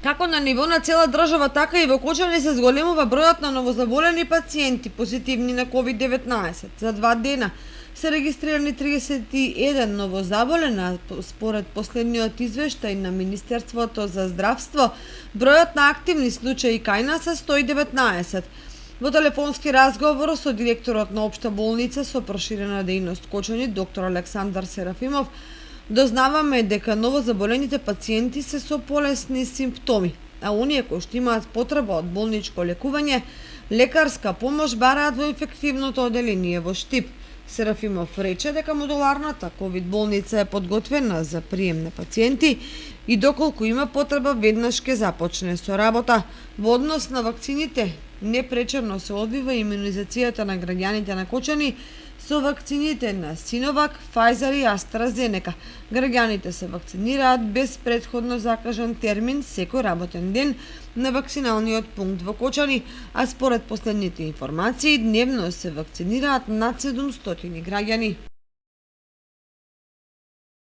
Како на ниво на цела држава, така и во Кочани се зголемува бројот на новозаболени пациенти позитивни на COVID-19. За 2 дена се регистрирани 31 новозаболена. Според последниот извештај на Министерството за здравство, бројот на активни случаи кај нас е 119. Во телефонски разговор со директорот на Општа болница со проширена дејност Кочани, доктор Александар Серафимов, дознаваме дека новозаболените пациенти се со полесни симптоми, а оние кои што имаат потреба од болничко лекување, лекарска помош бараат во инфективното оделение во Штип. Серафимов рече дека модуларната COVID болница е подготвена за прием на пациенти и доколку има потреба веднаш ќе започне со работа. Во однос на вакцините, непречерно се одвива имунизацијата на граѓаните на Кочани со вакцините на Синовак, Фајзер и AstraZeneca. Граѓаните се вакцинираат без претходно закажан термин секој работен ден на вакциналниот пункт во Кочани, а според последните информации дневно се вакцинираат над 700 граѓани.